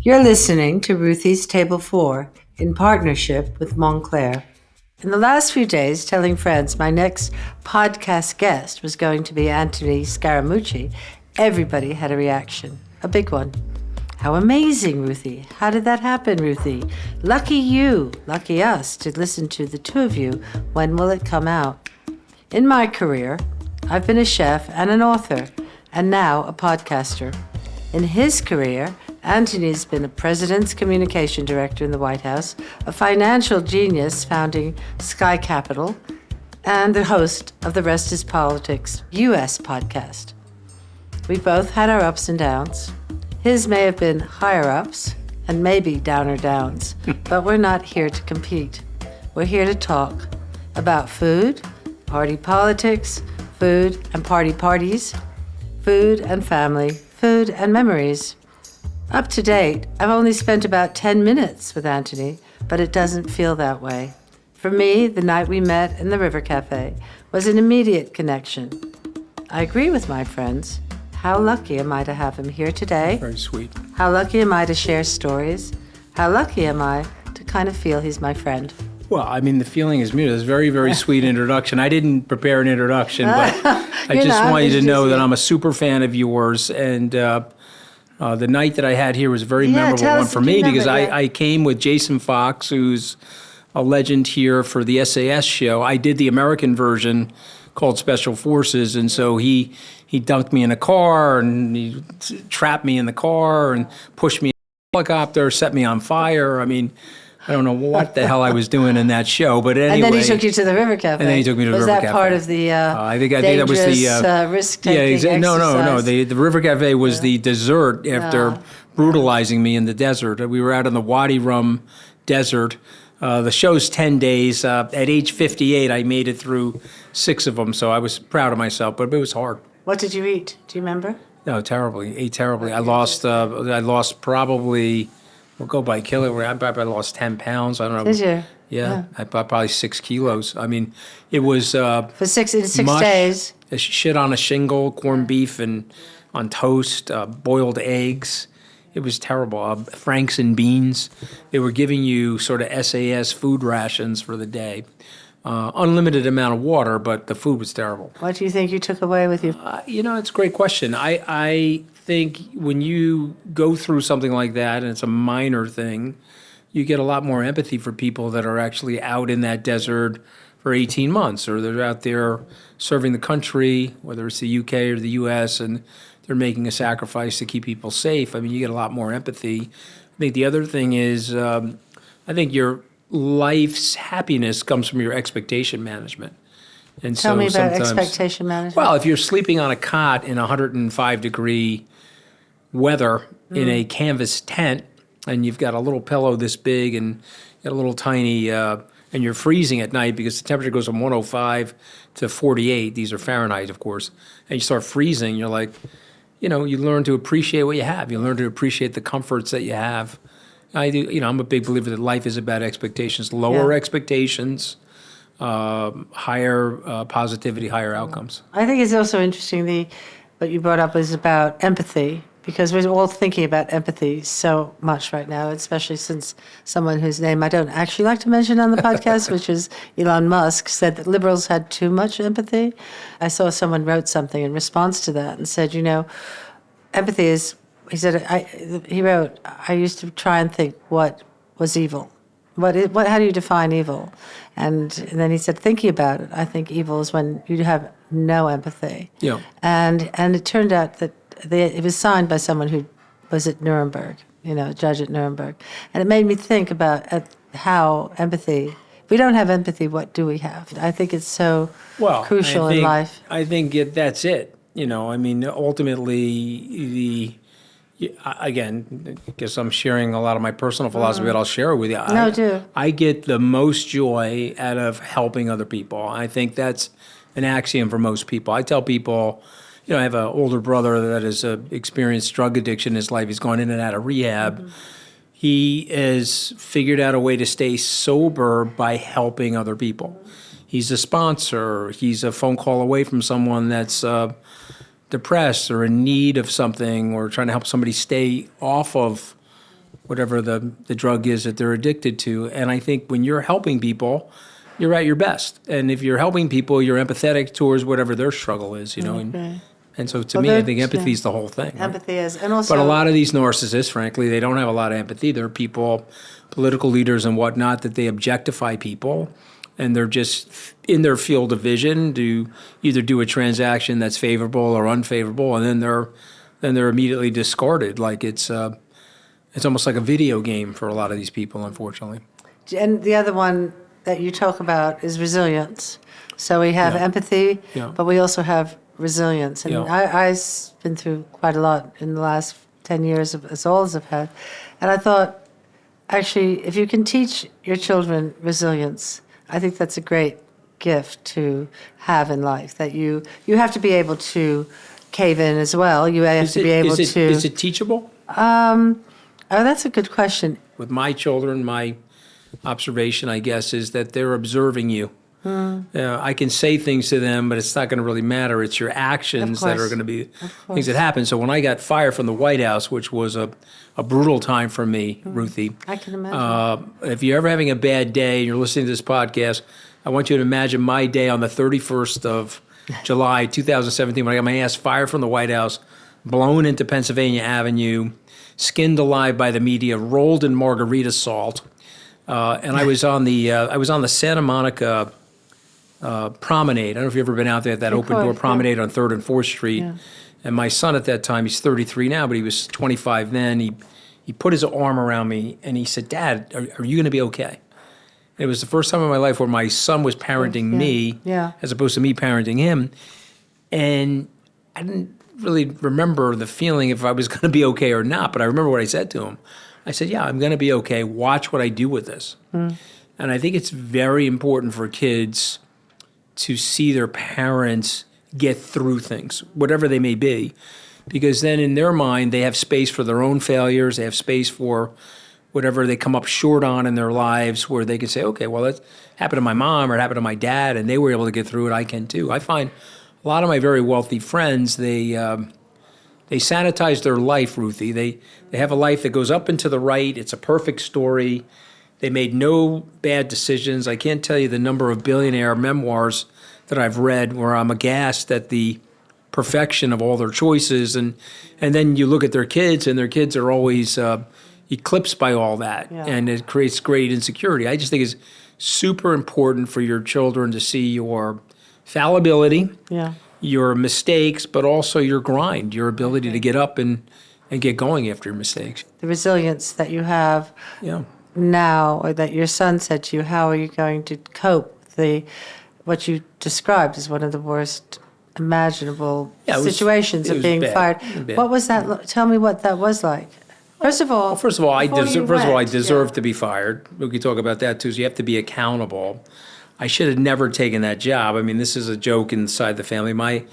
You're listening to Ruthie's Table 4 in partnership with Moncler. In the last few days, telling friends my next podcast guest was going to be Anthony Scaramucci, everybody had a reaction, a big one. How amazing, Ruthie. How did that happen, Ruthie? Lucky you, lucky us, to listen to the two of you. When will it come out? In my career, I've been a chef and an author, and now a podcaster. In his career, Anthony's been a president's communication director in the White House, a financial genius founding Sky Capital, and the host of the Rest is Politics U.S. podcast. We've both had our ups and downs. His may have been higher ups and maybe downer downs, but we're not here to compete. We're here to talk about food, party politics, food and parties, food and family, food and memories. Up to date, I've only spent about 10 minutes with Anthony, but it doesn't feel that way. For me, the night we met in the River Cafe was an immediate connection. I agree with my friends. How lucky am I to have him here today? Very sweet. How lucky am I to share stories? How lucky am I to kind of feel he's my friend? Well, I mean, the feeling is mutual. It's a very, very sweet introduction. I didn't prepare an introduction, but I just want you to know that I'm a super fan of yours, and the night that I had here was a very memorable one for me because I came with Jason Fox, who's a legend here for the SAS show. I did the American version called Special Forces, and so he dunked me in a car, and he trapped me in the car, and pushed me in a helicopter, set me on fire. I mean, I don't know what the hell I was doing in that show, but anyway. And then he took you to the River Cafe. And then he took me to the River Cafe. Was that part of the I think that was the risk-taking exercise? No. The River Cafe was the dessert after brutalizing me in the desert. We were out in the Wadi Rum desert. The show's 10 days. At age 58, I made it through 6 of them, so I was proud of myself, but it was hard. What did you eat? Do you remember? No, terribly. Ate terribly. I lost probably... We'll go by kilogram. I probably lost 10 pounds. I don't know. Did you? Yeah. I probably 6 kilos. I mean, it was for 6 mush, days. Shit on a shingle, corned beef and on toast, boiled eggs. It was terrible. Franks and beans. They were giving you sort of SAS food rations for the day. Unlimited amount of water, but the food was terrible. What do you think you took away with you? It's a great question. I think when you go through something like that, and it's a minor thing, you get a lot more empathy for people that are actually out in that desert for 18 months, or they're out there serving the country, whether it's the UK or the US, and they're making a sacrifice to keep people safe. I mean, you get a lot more empathy. I think the other thing is, I think your life's happiness comes from your expectation management. And Tell me about expectation management. Well, if you're sleeping on a cot in 105-degree weather in a canvas tent, and you've got a little pillow this big and you got a little tiny, and you're freezing at night because the temperature goes from 105 to 48. These are Fahrenheit, of course. And you start freezing. You're like, you learn to appreciate what you have. You learn to appreciate the comforts that you have. I'm a big believer that life is about expectations. Lower expectations, higher positivity, higher outcomes. I think it's also interesting what you brought up is about empathy, because we're all thinking about empathy so much right now, especially since someone whose name I don't actually like to mention on the podcast, which is Elon Musk, said that liberals had too much empathy. I saw someone wrote something in response to that and said, empathy is, he wrote, I used to try and think what was evil. How do you define evil? And then he said, thinking about it, I think evil is when you have no empathy. Yeah. And it turned out that it was signed by someone who was at Nuremberg, a judge at Nuremberg. And it made me think about how empathy, if we don't have empathy, what do we have? I think it's so crucial in life. I think that's it. Ultimately, again, I guess I'm sharing a lot of my personal philosophy, but I'll share it with you. Do. I get the most joy out of helping other people. I think that's an axiom for most people. I tell people, I have an older brother that has experienced drug addiction in his life. He's gone in and out of rehab. Mm-hmm. He has figured out a way to stay sober by helping other people. He's a sponsor. He's a phone call away from someone that's depressed or in need of something, or trying to help somebody stay off of whatever the drug is that they're addicted to. And I think when you're helping people, you're at your best. And if you're helping people, you're empathetic towards whatever their struggle is, you know. And so to me, I think empathy is the whole thing. Empathy is, and also. But a lot of these narcissists, frankly, they don't have a lot of empathy. They're people, political leaders and whatnot, that they objectify people, and they're just in their field of vision to either do a transaction that's favorable or unfavorable, and then they're immediately discarded. Like it's almost like a video game for a lot of these people, unfortunately. And the other one that you talk about is resilience. So we have empathy, but we also have resilience. And I've been through quite a lot in the last 10 years, as all as I've had. And I thought, actually, if you can teach your children resilience, I think that's a great gift to have in life, that you have to be able to cave in as well. You have to be able to... Is it teachable? Oh, that's a good question. With my children, my observation, I guess, is that they're observing you. I can say things to them, but it's not going to really matter. It's your actions that are going to be things that happen. So when I got fired from the White House, which was a brutal time for me, Ruthie. I can imagine. If you're ever having a bad day and you're listening to this podcast, I want you to imagine my day on the 31st of July 2017 when I got my ass fired from the White House, blown into Pennsylvania Avenue, skinned alive by the media, rolled in margarita salt. And I was on the Santa Monica promenade. I don't know if you've ever been out there at that open door promenade on 3rd and 4th Street. Yeah. And my son at that time, he's 33 now, but he was 25 then. He put his arm around me and he said, "Dad, are you going to be okay?" And it was the first time in my life where my son was parenting me as opposed to me parenting him. And I didn't really remember the feeling if I was going to be okay or not, but I remember what I said to him. I said, "Yeah, I'm going to be okay. Watch what I do with this." And I think it's very important for kids to see their parents get through things, whatever they may be, because then in their mind, they have space for their own failures. They have space for whatever they come up short on in their lives, where they can say, okay, well, that happened to my mom or it happened to my dad, and they were able to get through it. I can too. I find a lot of my very wealthy friends, they sanitize their life, Ruthie. They have a life that goes up and to the right. It's a perfect story. They made no bad decisions. I can't tell you the number of billionaire memoirs that I've read where I'm aghast at the perfection of all their choices. And then you look at their kids, and their kids are always eclipsed by all that. Yeah. And it creates great insecurity. I just think it's super important for your children to see your fallibility, your mistakes, but also your grind, your ability to get up and get going after your mistakes. The resilience that you have now, or that your son said to you, how are you going to cope with what you described as one of the worst imaginable situations of being fired? What was that? Tell me what that was like. First of all, I deserve to be fired. We could talk about that too. So you have to be accountable. I should have never taken that job. I mean, this is a joke inside the family. My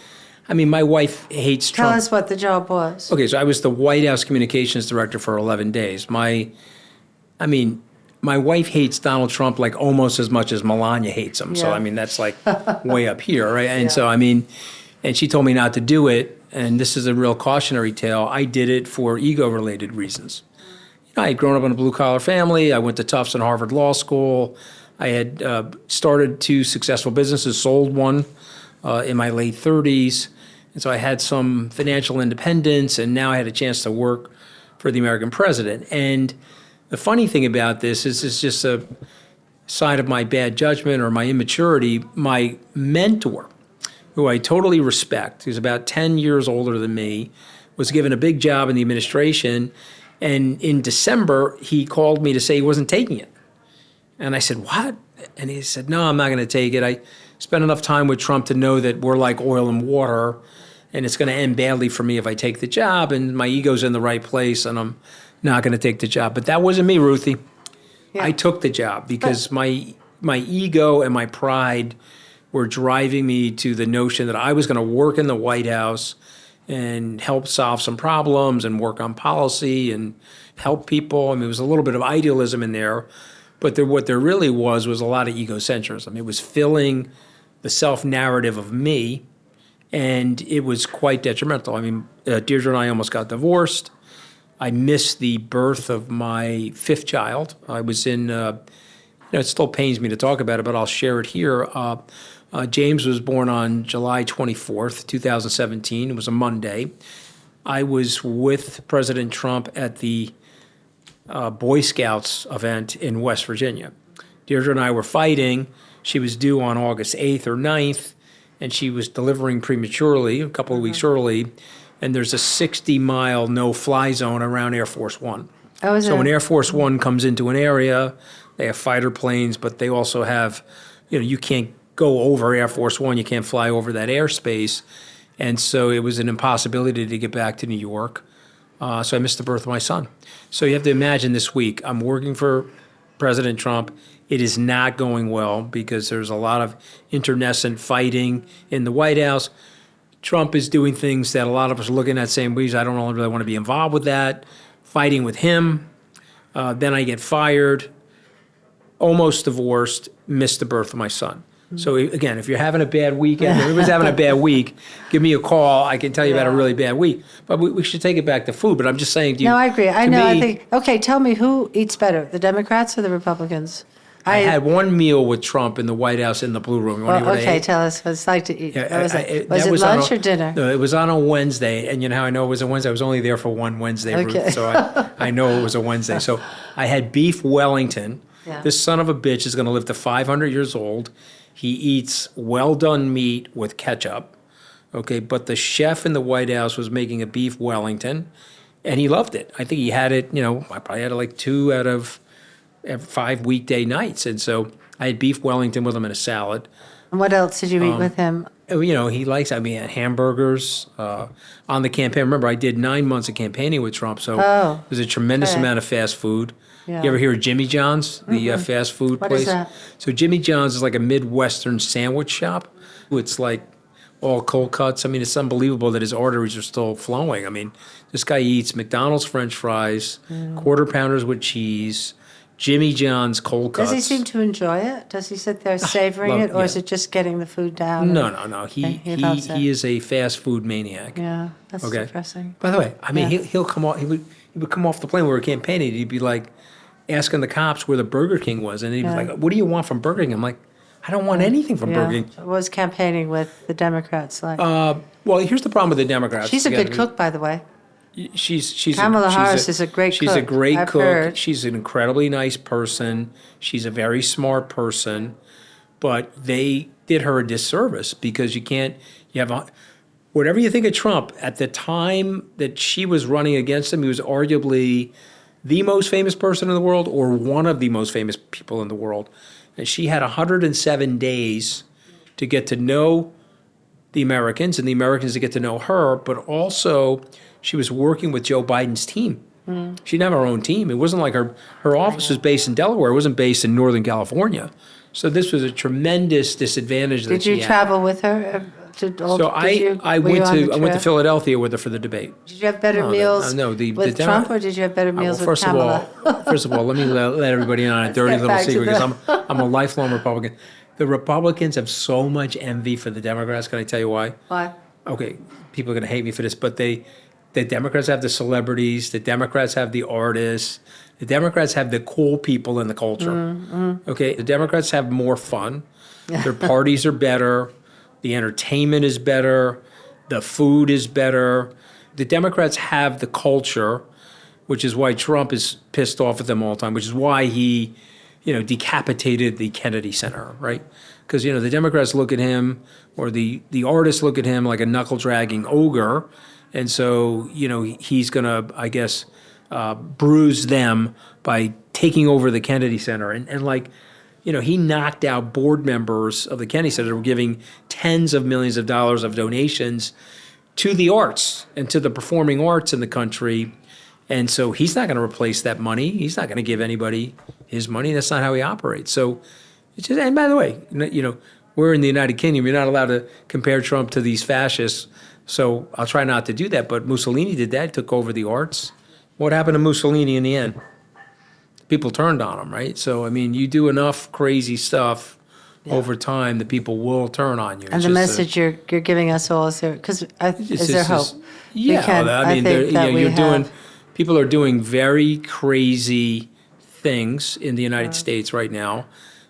wife hates Trump. Tell us what the job was. Okay, so I was the White House communications director for 11 days. My wife hates Donald Trump like almost as much as Melania hates him. So, that's like way up here, right? And so, and she told me not to do it. And this is a real cautionary tale. I did it for ego-related reasons. I had grown up in a blue-collar family. I went to Tufts and Harvard Law School. I had started 2 successful businesses, sold one in my late 30s. And so I had some financial independence, and now I had a chance to work for the American president. And the funny thing about this is it's just a side of my bad judgment or my immaturity. My mentor, who I totally respect, who's about 10 years older than me, was given a big job in the administration. And in December, he called me to say he wasn't taking it. And I said, "What?" And he said, "No, I'm not going to take it. I spent enough time with Trump to know that we're like oil and water, and it's going to end badly for me if I take the job, and my ego's in the right place, and I'm not going to take the job." But that wasn't me, Ruthie. Yeah. I took the job because my ego and my pride were driving me to the notion that I was going to work in the White House and help solve some problems and work on policy and help people. There was a little bit of idealism in there, but what there really was a lot of egocentrism. It was filling the self-narrative of me, and it was quite detrimental. Deirdre and I almost got divorced. I missed the birth of my fifth child. I was in, it still pains me to talk about it, but I'll share it here. James was born on July 24th, 2017. It was a Monday. I was with President Trump at the Boy Scouts event in West Virginia. Deirdre and I were fighting. She was due on August 8th or 9th, and she was delivering prematurely, a couple of weeks early, and there's a 60-mile no-fly zone around Air Force One. Oh, so when Air Force One comes into an area, they have fighter planes, but they also have, you can't go over Air Force One. You can't fly over that airspace. And so it was an impossibility to get back to New York. So I missed the birth of my son. So you have to imagine this week, I'm working for President Trump. It is not going well because there's a lot of internecine fighting in the White House. Trump is doing things that a lot of us are looking at saying, I don't really want to be involved with that. Fighting with him. Then I get fired, almost divorced, missed the birth of my son. So again, if you're having a bad weekend, everybody's having a bad week, give me a call. I can tell you about a really bad week. But we should take it back to food. But I'm just saying to you. No, I agree. I think, okay, tell me who eats better, the Democrats or the Republicans? I had one meal with Trump in the White House in the Blue Room. Okay, tell us what it's like to eat. Was it lunch or dinner? No, it was on a Wednesday. And you know how I know it was a Wednesday? I was only there for one Wednesday, Okay. Ruth, so I know it was a Wednesday. So I had beef Wellington. Yeah. This son of a bitch is going to live to 500 years old. He eats well-done meat with ketchup, okay? But the chef in the White House was making a beef Wellington, and he loved it. I think he had it, I probably had it like 2 out of 5 weekday nights. And so I had beef Wellington with him in a salad. And what else did you eat with him? He likes, hamburgers on the campaign. Remember, I did 9 months of campaigning with Trump, so there's a tremendous amount of fast food. Yeah. You ever hear of Jimmy John's, the fast food place? What is that? So Jimmy John's is like a Midwestern sandwich shop. It's like all cold cuts. I mean, it's unbelievable that his arteries are still flowing. I mean, this guy eats McDonald's French fries, quarter pounders with cheese, Jimmy John's cold cuts. Does he seem to enjoy it? Does he sit there savoring it, or is it just getting the food down? No. He is a fast food maniac. Yeah, that's depressing. By the way, I mean, he'll come off. He would come off the plane. We were campaigning. He'd be like asking the cops where the Burger King was, and he'd be like, "What do you want from Burger King?" I'm like, "I don't want anything from Burger King." What was campaigning with the Democrats like? Well, here's the problem with the Democrats. She's a good cook, by the way. Kamala Harris is a great cook. She's a great I've cook. heard. She's an incredibly nice person. She's a very smart person, but they did her a disservice because whatever you think of Trump, at the time that she was running against him, he was arguably the most famous person in the world or one of the most famous people in the world. And she had 107 days to get to know the Americans and the Americans to get to know her, but also she was working with Joe Biden's team. She didn't have her own team. It wasn't like her office was based in Delaware. It wasn't based in Northern California. So this was a tremendous disadvantage that she had. Did you travel with her? I went to Philadelphia with her for the debate. Did you have better meals with Trump, or did you have better meals with Kamala? First of all, let me let everybody in on a dirty little secret because I'm a lifelong Republican. The Republicans have so much envy for the Democrats. Can I tell you why? Why? Okay, people are going to hate me for this, but the Democrats have the celebrities, the Democrats have the artists, the Democrats have the cool people in the culture. Okay, the Democrats have more fun. Their parties are better. The entertainment is better. The food is better. The Democrats have the culture, which is why Trump is pissed off at them all the time, which is why he, decapitated the Kennedy Center, right? Because, the Democrats look at him, or the artists look at him like a knuckle-dragging ogre, and so, he's going to, I guess, bruise them by taking over the Kennedy Center. And he knocked out board members of the Kennedy Center who were giving tens of millions of dollars of donations to the arts and to the performing arts in the country. And so he's not going to replace that money. He's not going to give anybody his money. That's not how he operates. So it's just, and by the way, we're in the United Kingdom. You're not allowed to compare Trump to these fascists. So I'll try not to do that. But Mussolini did that, took over the arts. What happened to Mussolini in the end? People turned on him, right? So, I mean, you do enough crazy stuff over time, the people will turn on you. And the message you're giving us all is there, because is there hope? Yeah, I mean, you're doing. People are doing very crazy things in the United States right now.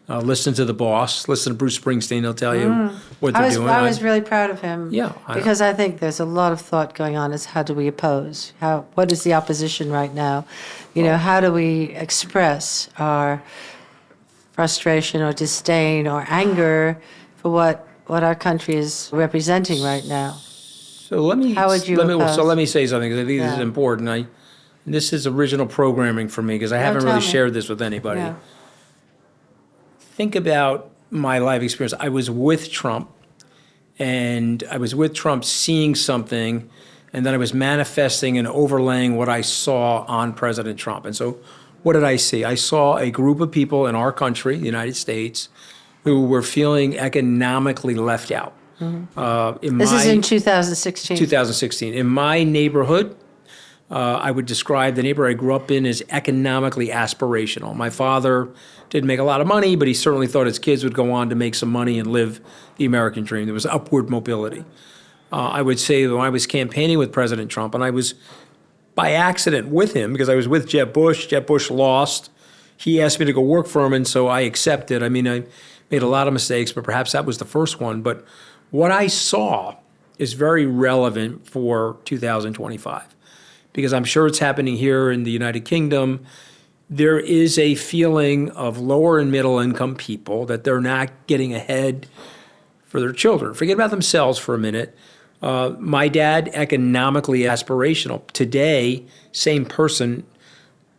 Listen to the boss. Listen to Bruce Springsteen. He'll tell you what they're doing. I was really proud of him. Yeah, because I think there's a lot of thought going on as how do we oppose? What is the opposition right now? How do we express our frustration or disdain or anger for what our country is representing right now? So let me. How would you oppose? So let me say something because I think this is important. This is original programming for me because I haven't really shared this with anybody. Yeah. Think about my life experience. I was with Trump, and I was with Trump seeing something, and then I was manifesting and overlaying what I saw on President Trump. And so what did I see? I saw a group of people in our country, the United States, who were feeling economically left out. This is in 2016. 2016. In my neighborhood, I would describe the neighborhood I grew up in as economically aspirational. My father didn't make a lot of money, but he certainly thought his kids would go on to make some money and live the American dream. There was upward mobility. I would say that when I was campaigning with President Trump, and I was by accident with him because I was with Jeb Bush. Jeb Bush lost. He asked me to go work for him, and so I accepted. I mean, I made a lot of mistakes, but perhaps that was the first one. But what I saw is very relevant for 2025. Because I'm sure it's happening here in the United Kingdom. There is a feeling of lower and middle income people that they're not getting ahead for their children. Forget about themselves for a minute. My dad, economically aspirational. Today, same person,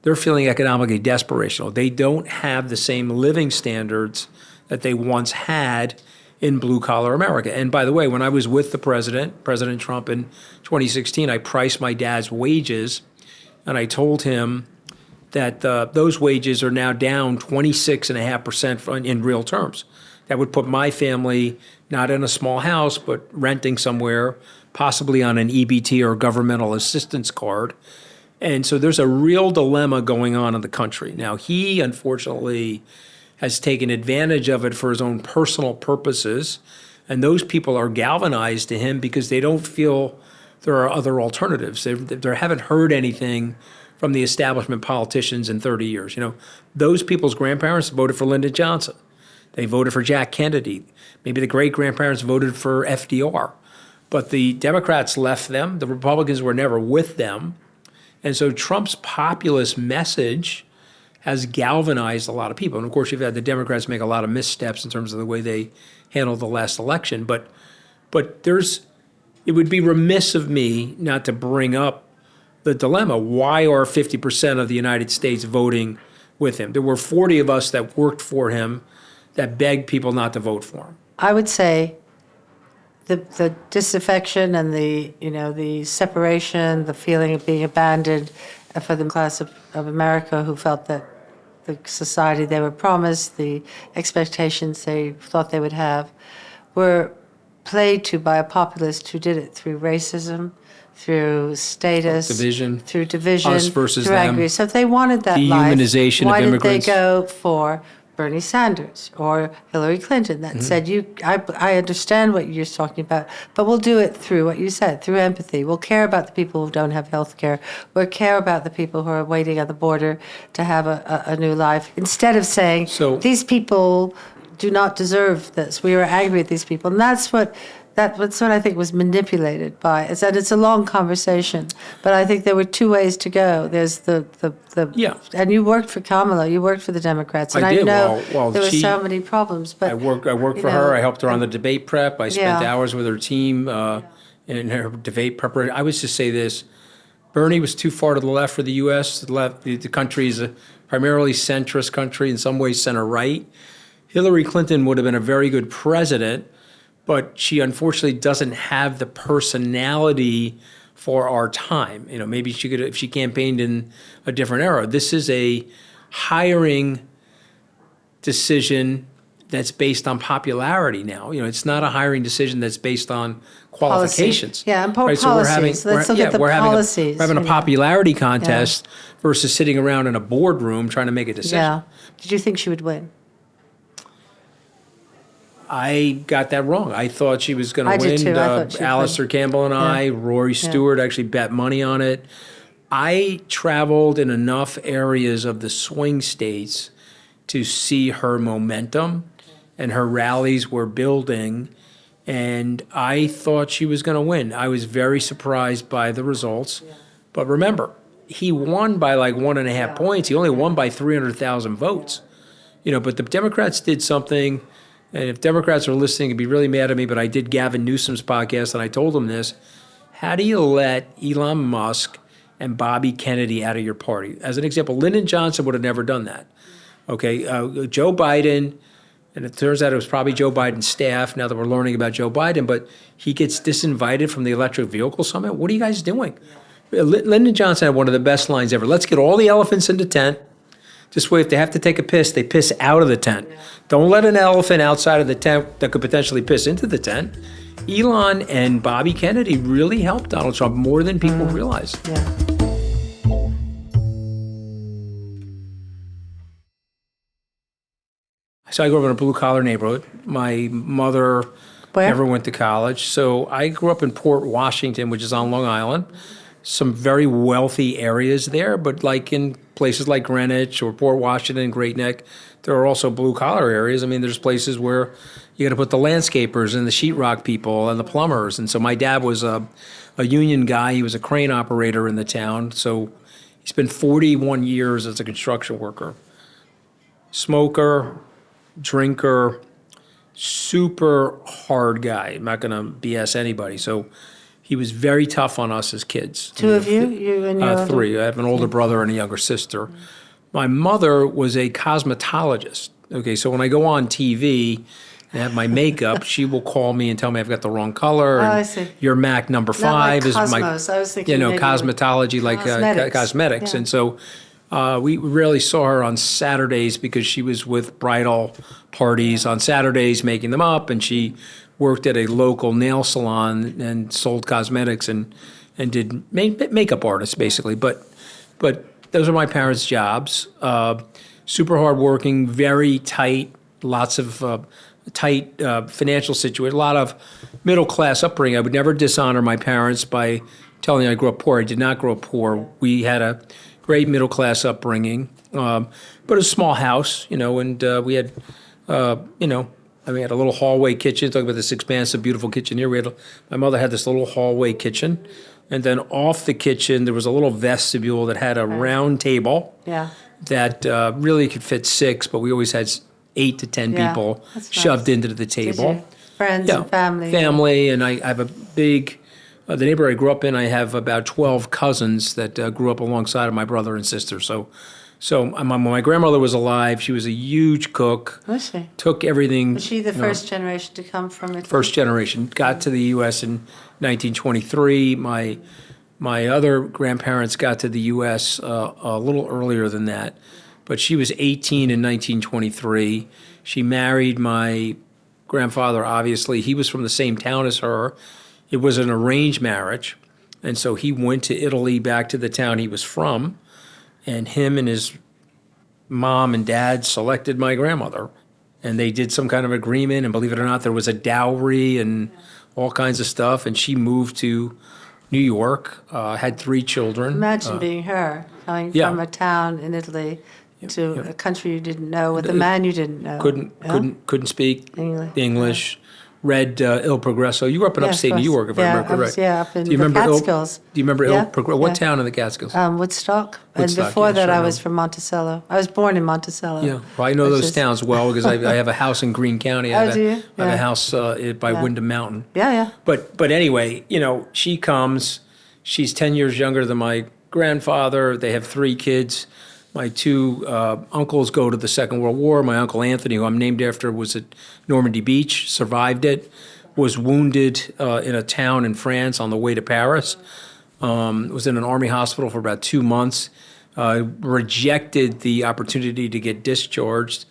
they're feeling economically desperational. They don't have the same living standards that they once had in blue-collar America. And by the way, when I was with the President Trump in 2016, I priced my dad's wages, and I told him that those wages are now down 26.5% in real terms. That would put my family not in a small house, but renting somewhere, possibly on an EBT or governmental assistance card. And so there's a real dilemma going on in the country. Now, he, unfortunately, has taken advantage of it for his own personal purposes. And those people are galvanized to him because they don't feel there are other alternatives. They haven't heard anything from the establishment politicians in 30 years. Those people's grandparents voted for Lyndon Johnson. They voted for Jack Kennedy. Maybe the great-grandparents voted for FDR. But the Democrats left them. The Republicans were never with them. And so Trump's populist message has galvanized a lot of people. And of course, you've had the Democrats make a lot of missteps in terms of the way they handled the last election. But it would be remiss of me not to bring up the dilemma. Why are 50% of the United States voting with him? There were 40 of us that worked for him that begged people not to vote for him. I would say the disaffection and the separation, the feeling of being abandoned for the class of America who felt that the society they were promised, the expectations they thought they would have, were played to by a populist who did it through racism, through status, through division, us versus through them, anger. So if they wanted that dehumanization life, why of immigrants. did they go for Bernie Sanders or Hillary Clinton that said, I understand what you're talking about, but we'll do it through what you said, through empathy. We'll care about the people who don't have health care. We'll care about the people who are waiting at the border to have a new life. Instead of saying, these people do not deserve this. We are angry at these people. And that's what I think was manipulated by. It's a long conversation, but I think there were two ways to go. There's the and you worked for Kamala, you worked for the Democrats, and I did. know well, there were so many problems. But I worked for her. I helped her on the debate prep. I spent hours with her team in her debate preparation. I would just say this: Bernie was too far to the left for the U.S. The country is a primarily centrist country, in some ways center right. Hillary Clinton would have been a very good president, but she unfortunately doesn't have the personality for our time. Maybe she could, if she campaigned in a different era. This is a hiring decision that's based on popularity now. It's not a hiring decision that's based on qualifications. Policy. Yeah, and policies. So let's look at the policies. We're having a popularity contest versus sitting around in a boardroom trying to make a decision. Yeah. Did you think she would win? I got that wrong. I thought she was going to win. Did too. I thought Alistair Campbell and I, Rory Stewart actually bet money on it. I traveled in enough areas of the swing states to see her momentum, and her rallies were building, and I thought she was going to win. I was very surprised by the results. But remember, he won by like 1.5 points. He only won by 300,000 votes. But the Democrats did something, and if Democrats are listening, they'd be really mad at me, but I did Gavin Newsom's podcast, and I told him this. How do you let Elon Musk and Bobby Kennedy out of your party? As an example, Lyndon Johnson would have never done that. Okay, Joe Biden, and it turns out it was probably Joe Biden's staff, now that we're learning about Joe Biden, but he gets disinvited from the Electric Vehicle Summit. What are you guys doing? Lyndon Johnson had one of the best lines ever. Let's get all the elephants in the tent. This way, if they have to take a piss, they piss out of the tent. Don't let an elephant outside of the tent that could potentially piss into the tent. Elon and Bobby Kennedy really helped Donald Trump more than people realize. Yeah. So I grew up in a blue-collar neighborhood. My mother never went to college. So I grew up in Port Washington, which is on Long Island. Some very wealthy areas there, but like in places like Greenwich or Port Washington, Great Neck, there are also blue-collar areas. I mean, there's places where you got to put the landscapers and the sheetrock people and the plumbers. And so my dad was a union guy. He was a crane operator in the town. So he spent 41 years as a construction worker. Smoker, drinker, super hard guy. I'm not going to BS anybody. So he was very tough on us as kids. Two of you? You and your three. I have an older brother and a younger sister. My mother was a cosmetologist. Okay, so when I go on TV and have my makeup, she will call me and tell me I've got the wrong color. I see. Your MAC number 5 like is Cosmos. my, I was thinking cosmetology, like cosmetics. Yeah. And so we rarely saw her on Saturdays because she was with bridal parties on Saturdays making them up, and she worked at a local nail salon and sold cosmetics and did makeup artists basically. But those are my parents' jobs. Super hardworking, very tight, lots of tight financial situation, a lot of middle class upbringing. I would never dishonor my parents by telling you I grew up poor. I did not grow up poor. We had a great middle class upbringing, but a small house, and we had, we had a little hallway kitchen. Talking about this expansive, beautiful kitchen here. My mother had this little hallway kitchen, and then off the kitchen there was a little vestibule that had a round table. Yeah. That really could fit 6, but we always had 8 to 10 people shoved into the table. Friends and family. Family, and I have a big. The neighborhood I grew up in, I have about 12 cousins that grew up alongside of my brother and sister. So when my grandmother was alive, she was a huge cook. Was she? Took everything. Was she the first generation to come from Italy? First generation. Got to the U.S. in 1923. My other grandparents got to the U.S. A little earlier than that. But she was 18 in 1923. She married my grandfather, obviously. He was from the same town as her. It was an arranged marriage, and so he went to Italy, back to the town he was from, and him and his mom and dad selected my grandmother, and they did some kind of agreement, and believe it or not, there was a dowry and all kinds of stuff, and she moved to New York, had 3 children. Imagine being her, coming from a town in Italy to a country you didn't know, with a man you didn't know. Couldn't speak English. Read Il Progresso. You grew up in upstate New York, if I remember correct. Up in the Catskills. Do you remember Il Progresso? What town in the Catskills? Woodstock. And before that, I was from Monticello. I was born in Monticello. Yeah, well, I know those towns well because I have a house in Greene County. I have a house by Windham Mountain. Yeah. But anyway, she comes. She's 10 years younger than my grandfather. They have 3 kids. My 2 uncles go to the Second World War. My uncle Anthony, who I'm named after, was at Normandy Beach, survived it, was wounded in a town in France on the way to Paris, was in an army hospital for about 2 months, rejected the opportunity to get discharged,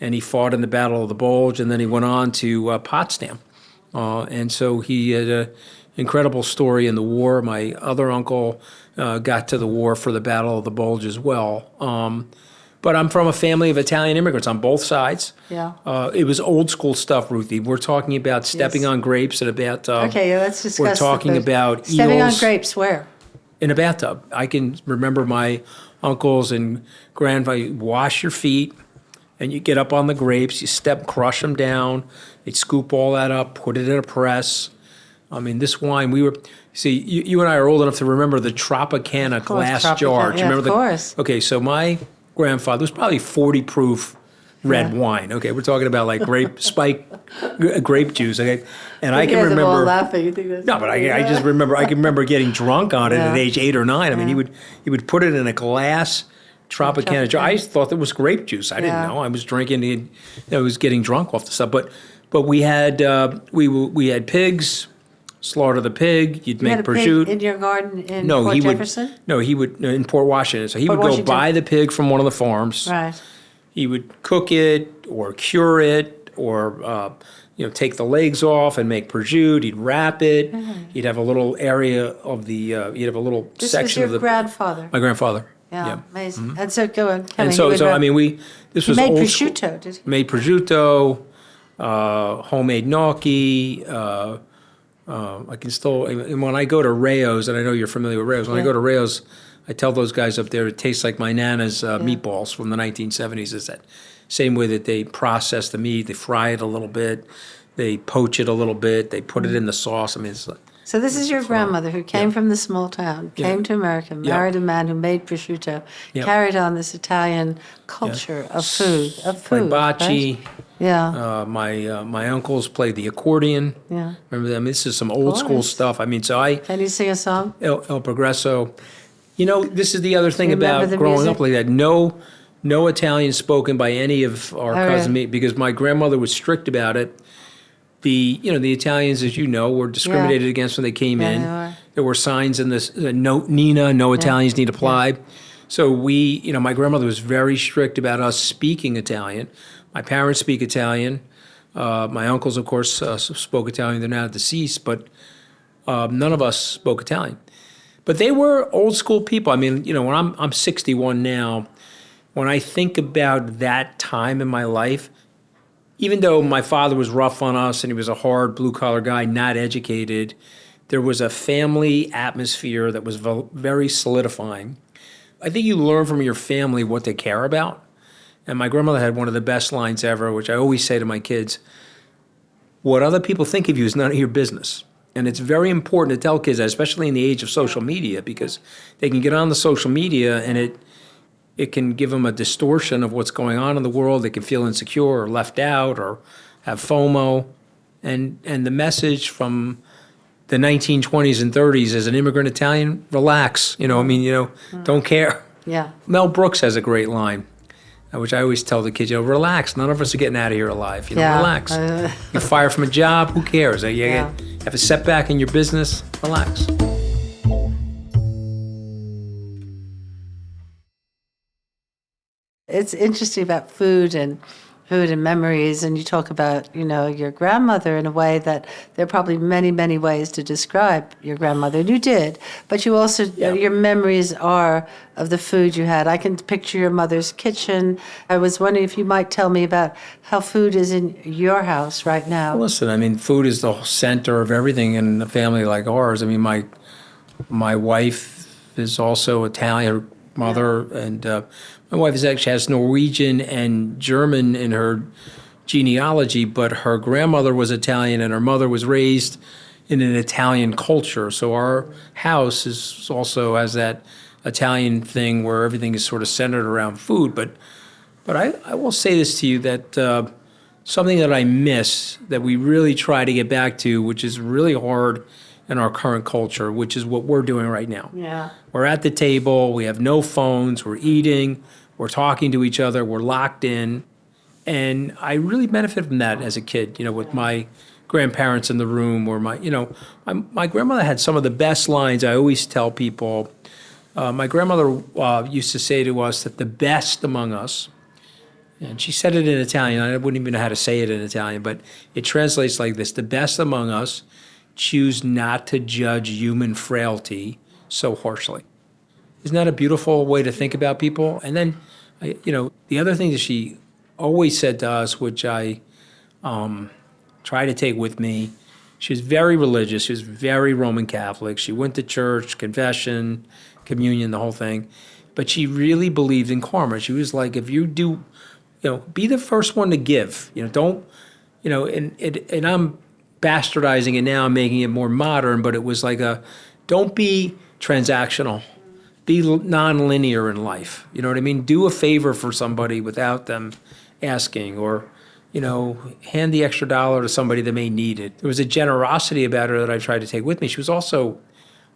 and he fought in the Battle of the Bulge, and then he went on to Potsdam. And so he had an incredible story in the war. My other uncle got to the war for the Battle of the Bulge as well. But I'm from a family of Italian immigrants on both sides. Yeah. It was old school stuff, Ruthie. We're talking about stepping on grapes and about... let's discuss. We're talking about stepping eels. on grapes, where? in a bathtub. I can remember my uncles and grandfather, you wash your feet, and you get up on the grapes, you crush them down, they'd scoop all that up, put it in a press. I mean, this wine, you and I are old enough to remember the Tropicana glass jar. Do you remember of course. Okay, so my grandfather was probably 40 proof red wine. Okay, we're talking about like grape juice. Okay, and I can remember. All laughing. You think that's no, but I just remember. I can remember getting drunk on it at age 8 or 9. I mean, he would put it in a glass Tropicana jar. I thought it was grape juice. I didn't know. I was drinking it. I was getting drunk off the stuff. But we had we had pigs. Slaughter the pig. You'd make prosciutto in your garden in Port Jefferson. He would in Port Washington. So he would go buy the pig from one of the farms. Right. He would cook it or cure it or take the legs off and make prosciutto. He'd wrap it. Mm-hmm. He'd have a little area of the. He'd have a little section of the. This was your grandfather. My grandfather. Yeah, amazing. Mm-hmm. And so go on. And so I mean this was made old prosciutto. School. Did he? Made prosciutto, homemade gnocchi. I can still, and when I go to Rayo's, and I know you're familiar with Rayo's, when I go to Rayo's, I tell those guys up there, it tastes like my Nana's meatballs from the 1970s. It's that same way that they process the meat, they fry it a little bit, they poach it a little bit, they put it in the sauce. I mean, it's like, so this is your grandmother who came from the small town, came to America, married a man who made prosciutto, carried on this Italian culture of food. Bocce. Right? Yeah. My uncles played the accordion. Yeah. Remember them? This is some old school stuff. I mean, Can you sing a song? El Progresso. This is the other thing about growing up like that. No Italian spoken by any of our cousins, because my grandmother was strict about it. The Italians, as you know, were discriminated against when they came in. There were signs in this, no Italians need apply. Yeah. So my grandmother was very strict about us speaking Italian. My parents speak Italian. My uncles, of course, spoke Italian. They're now deceased, but none of us spoke Italian. But they were old school people. I mean, when I'm 61 now, when I think about that time in my life, even though my father was rough on us and he was a hard blue-collar guy, not educated, there was a family atmosphere that was very solidifying. I think you learn from your family what they care about. And my grandmother had one of the best lines ever, which I always say to my kids, what other people think of you is none of your business. And it's very important to tell kids that, especially in the age of social media, because they can get on the social media and it can give them a distortion of what's going on in the world. They can feel insecure or left out or have FOMO. And the message from the 1920s and 30s as an immigrant Italian, relax. Don't care. Yeah. Mel Brooks has a great line, which I always tell the kids, relax. None of us are getting out of here alive. Relax. You're fired from a job, who cares? You have a setback in your business, relax. It's interesting about food and memories, and you talk about, your grandmother in a way that there are probably many, many ways to describe your grandmother, and you did, but you also, your memories are of the food you had. I can picture your mother's kitchen. I was wondering if you might tell me about how food is in your house right now. Well, listen, I mean, food is the center of everything in a family like ours. I mean, my wife is also Italian, mother, and my wife actually has Norwegian and German in her genealogy, but her grandmother was Italian and her mother was raised in an Italian culture. So our house also has that Italian thing where everything is sort of centered around food. But I will say this to you, that something that I miss that we really try to get back to, which is really hard in our current culture, which is what we're doing right now. Yeah. We're at the table, we have no phones, we're eating, we're talking to each other, we're locked in. And I really benefited from that as a kid, with my grandparents in the room, or my grandmother had some of the best lines. I always tell people, my grandmother used to say to us that the best among us, and she said it in Italian, I wouldn't even know how to say it in Italian, but it translates like this: the best among us choose not to judge human frailty so harshly. Isn't that a beautiful way to think about people? And then, the other thing that she always said to us, which I try to take with me, She was very religious. She was very Roman Catholic. She went to church, confession, communion, the whole thing. But she really believed in karma. She was like, if you do, be the first one to give. Don't, and I'm bastardizing it now, making it more modern, but it was like don't be transactional. Be non-linear in life. You know what I mean? Do a favor for somebody without them asking, or hand the extra dollar to somebody that may need it. There was a generosity about her that I tried to take with me. She was also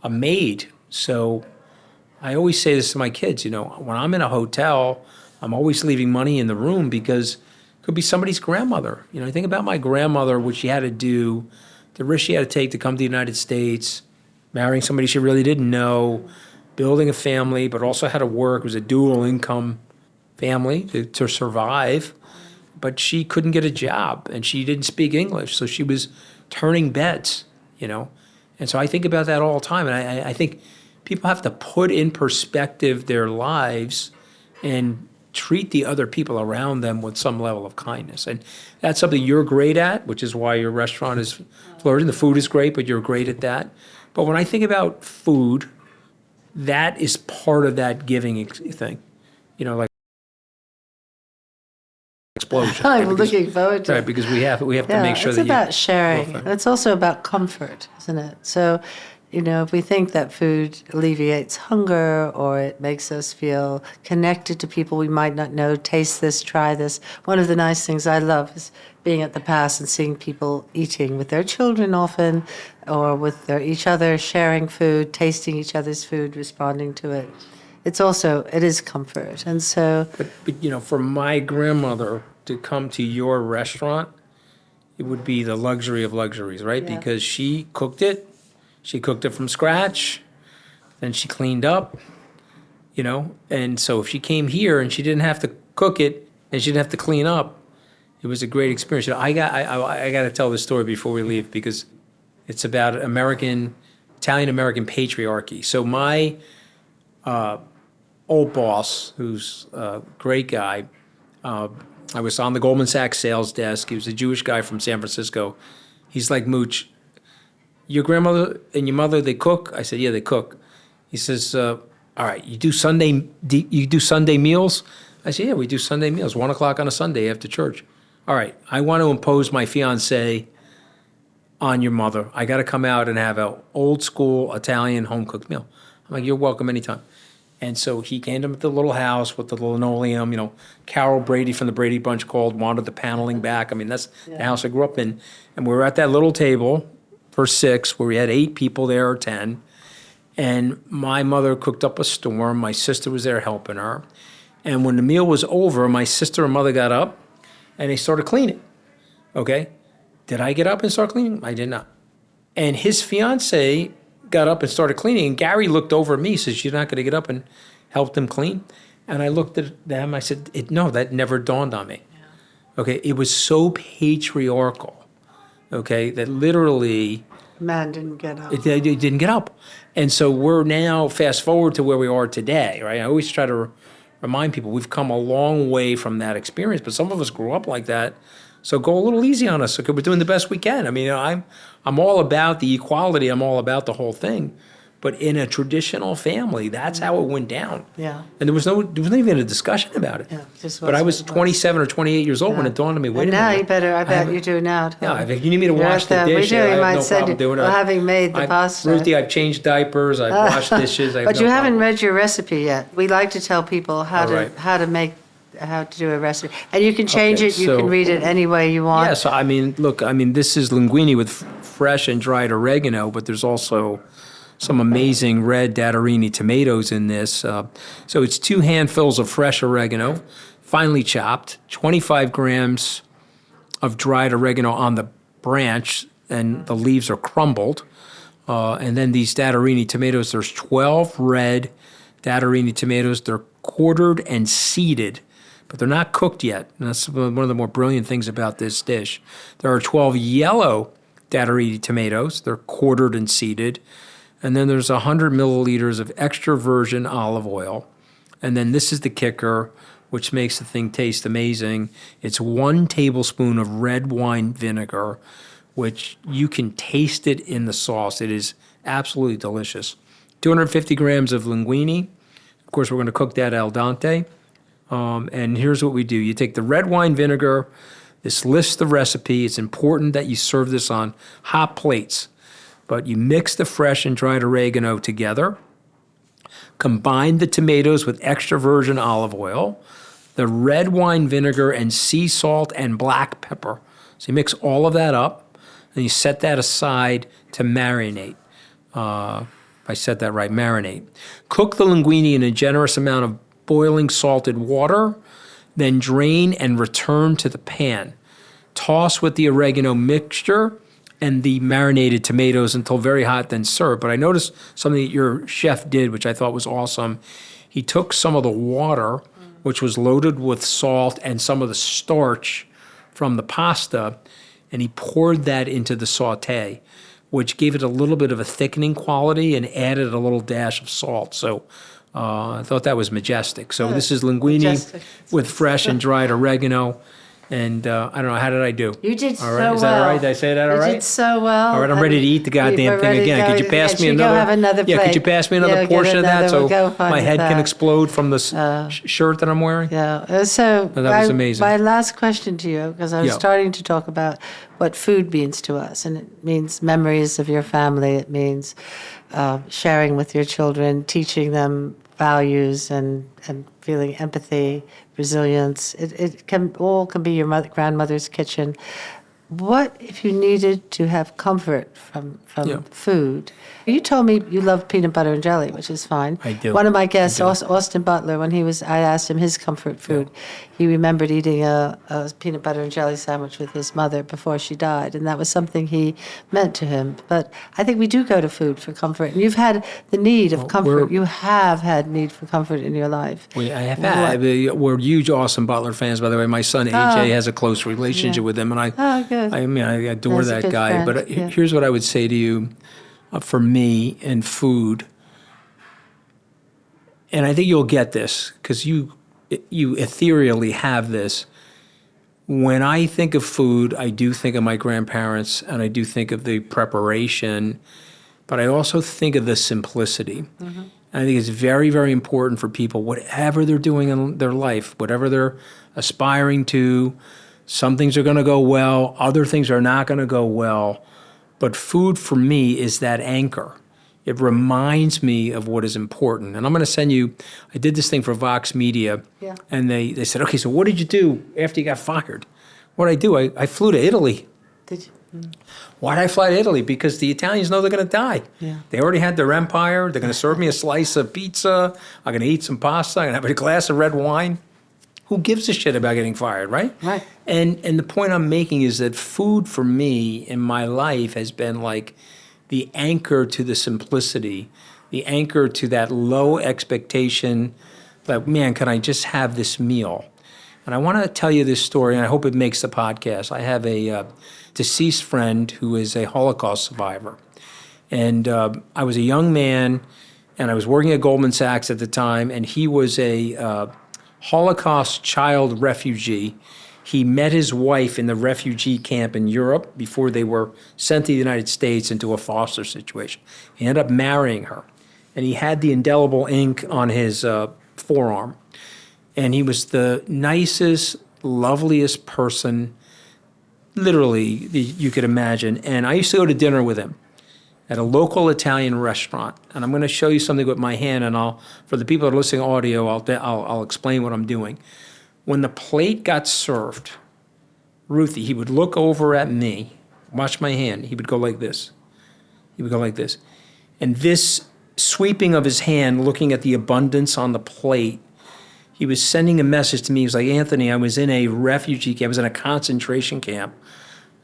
a maid. So I always say this to my kids, when I'm in a hotel, I'm always leaving money in the room because it could be somebody's grandmother. I think about my grandmother, what she had to do, the risk she had to take to come to the United States, marrying somebody she really didn't know, building a family, but also had to work. It was a dual income family to survive. But she couldn't get a job, and she didn't speak English, so she was turning beds, And so I think about that all the time, and I think people have to put in perspective their lives and treat the other people around them with some level of kindness. And that's something you're great at, which is why your restaurant is flourishing. The food is great, but you're great at that. But when I think about food, that is part of that giving thing, like explosion. I'm looking forward to it. Right, because we have to make sure that it's about sharing. It's also about comfort, isn't it? So, if we think that food alleviates hunger or it makes us feel connected to people we might not know, taste this, try this. One of the nice things I love is being at the Pass and seeing people eating with their children often, or with each other, sharing food, tasting each other's food, responding to it. It is comfort. And so, but for my grandmother to come to your restaurant, it would be the luxury of luxuries, right? Yeah. Because she cooked it from scratch, then she cleaned up, and so if she came here and she didn't have to cook it and she didn't have to clean up, it was a great experience. I got to tell this story before we leave because it's about Italian-American patriarchy. So my old boss, who's a great guy, I was on the Goldman Sachs sales desk. He was a Jewish guy from San Francisco. He's like, Mooch, your grandmother and your mother, they cook? I said, yeah, they cook. He says, all right, you do Sunday meals? I said, yeah, we do Sunday meals, 1 o'clock on a Sunday after church. All right, I want to impose my fiance on your mother. I got to come out and have an old school Italian home cooked meal. I'm like, you're welcome anytime. And so he came to the little house with the linoleum, Carol Brady from the Brady Bunch wanted the paneling back. I mean, that's the house I grew up in. And we were at that little table for 6 where we had 8 people there or 10. And my mother cooked up a storm. My sister was there helping her. And when the meal was over, my sister and mother got up and they started cleaning. Okay? Did I get up and start cleaning? I did not. And his fiance got up and started cleaning. And Gary looked over at me, says, you're not going to get up and help them clean? And I looked at them, I said, no, that never dawned on me. Yeah. Okay, it was so patriarchal, okay, that literally... Man didn't get up. It didn't get up. And so we're now, fast forward to where we are today, right? I always try to remind people we've come a long way from that experience, but some of us grew up like that. So go a little easy on us. Okay, we're doing the best we can. I mean, I'm all about the equality. I'm all about the whole thing. But in a traditional family, that's how it went down. Yeah. And there was not even a discussion about it. Yeah, but I was 27 or 28 years old when it dawned on me. Wait a minute. Now you better. I bet you do now. Yeah, if you need me to wash the dish, I have no problem doing it. Well, having made the pasta, Ruthie, I've changed diapers. I've washed dishes. But you haven't read your recipe yet. We like to tell people how to do a recipe, and you can change it. You can read it any way you want. Yeah. So I mean, look. I mean, this is linguine with fresh and dried oregano, but there's also some amazing red Datarini tomatoes in this. So it's 2 handfuls of fresh oregano, finely chopped, 25 grams of dried oregano on the branch, and the leaves are crumbled. And then these Datarini tomatoes, there's 12 red Datarini tomatoes. They're quartered and seeded, but they're not cooked yet. And that's one of the more brilliant things about this dish. There are 12 yellow Datarini tomatoes. They're quartered and seeded. And then there's 100 milliliters of extra virgin olive oil. And then this is the kicker, which makes the thing taste amazing. It's 1 tablespoon of red wine vinegar which you can taste it in the sauce. It is absolutely delicious. 250 grams of linguine. Of course, we're going to cook that al dente. And here's what we do. You take the red wine vinegar. This lists the recipe. It's important that you serve this on hot plates. But you mix the fresh and dried oregano together. Combine the tomatoes with extra virgin olive oil, the red wine vinegar and sea salt and black pepper. So you mix all of that up, and you set that aside to marinate. If I said that right, marinate. Cook the linguine in a generous amount of boiling salted water, then drain and return to the pan. Toss with the oregano mixture and the marinated tomatoes until very hot, then serve. But I noticed something that your chef did, which I thought was awesome. He took some of the water, which was loaded with salt, and some of the starch from the pasta, and he poured that into the saute, which gave it a little bit of a thickening quality and added a little dash of salt. So I thought that was majestic. So this is linguine with fresh and dried oregano. And I don't know, how did I do? You did all right. so Is that well. all right? Did I say that all right? You did so well. All right, I'm ready to eat the goddamn thing again. Could you pass me another? Have another plate. Yeah, could you pass me another portion of that so my head can explode from this shirt that I'm wearing? Yeah. So that was amazing. My last question to you, because I was starting to talk about what food means to us, and it means memories of your family. It means sharing with your children, teaching them values and feeling empathy, resilience. It can be your grandmother's kitchen. What if you needed to have comfort from food? You told me you love peanut butter and jelly, which is fine. I do. One of my guests, Austin Butler, I asked him his comfort food. He remembered eating a peanut butter and jelly sandwich with his mother before she died, and that was something he meant to him. But I think we do go to food for comfort, and you've had the need of comfort. You have had need for comfort in your life. I have had. We're huge Austin Butler fans, by the way. My son AJ has a close relationship with him, and I adore that guy. Friend. But here's what I would say to you. For me and food, and I think you'll get this because you ethereally have this. When I think of food, I do think of my grandparents, and I do think of the preparation, but I also think of the simplicity. Mm-hmm. I think it's very, very important for people, whatever they're doing in their life, whatever they're aspiring to. Some things are going to go well, other things are not going to go well. But food for me is that anchor. It reminds me of what is important. And I'm going to send you, I did this thing for Vox Media, and they said, okay, so what did you do after you got fired? What did I do? I flew to Italy. Did you? Why did I fly to Italy? Because the Italians know they're going to die. Yeah. They already had their empire. They're going to serve me a slice of pizza. I'm going to eat some pasta. I'm going to have a glass of red wine. Who gives a shit about getting fired, right? Right. And the point I'm making is that food for me in my life has been like the anchor to the simplicity, the anchor to that low expectation, like, man, can I just have this meal? And I want to tell you this story, and I hope it makes the podcast. I have a deceased friend who is a Holocaust survivor. And I was a young man, and I was working at Goldman Sachs at the time, and he was a Holocaust child refugee. He met his wife in the refugee camp in Europe before they were sent to the United States into a foster situation. He ended up marrying her, and he had the indelible ink on his forearm. And he was the nicest, loveliest person, literally, you could imagine. And I used to go to dinner with him at a local Italian restaurant. And I'm going to show you something with my hand, and for the people that are listening to audio, I'll explain what I'm doing. When the plate got served, Ruthie, he would look over at me, watch my hand, he would go like this. He would go like this. And this sweeping of his hand, looking at the abundance on the plate, he was sending a message to me. He was like, Anthony, I was in a refugee camp. I was in a concentration camp.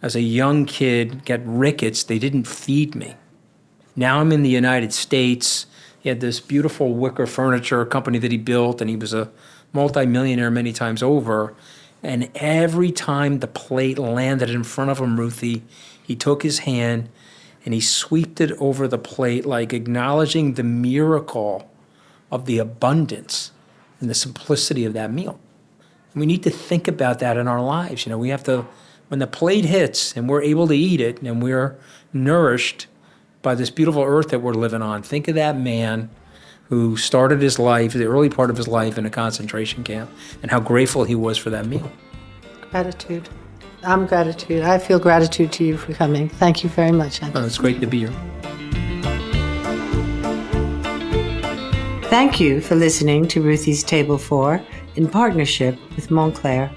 As a young kid, got rickets. They didn't feed me. Now I'm in the United States. He had this beautiful wicker furniture company that he built, and he was a multimillionaire many times over. And every time the plate landed in front of him, Ruthie, he took his hand and he swept it over the plate, like acknowledging the miracle of the abundance and the simplicity of that meal. And we need to think about that in our lives. You know, we have to when the plate hits and we're able to eat it and we're nourished by this beautiful earth that we're living on, think of that man who started his life, the early part of his life, in a concentration camp, and how grateful he was for that meal. Gratitude. I'm gratitude. I feel gratitude to you for coming. Thank you very much, Anthony. Oh, it's great to be here. Thank you for listening to Ruthie's Table 4 in partnership with Moncler.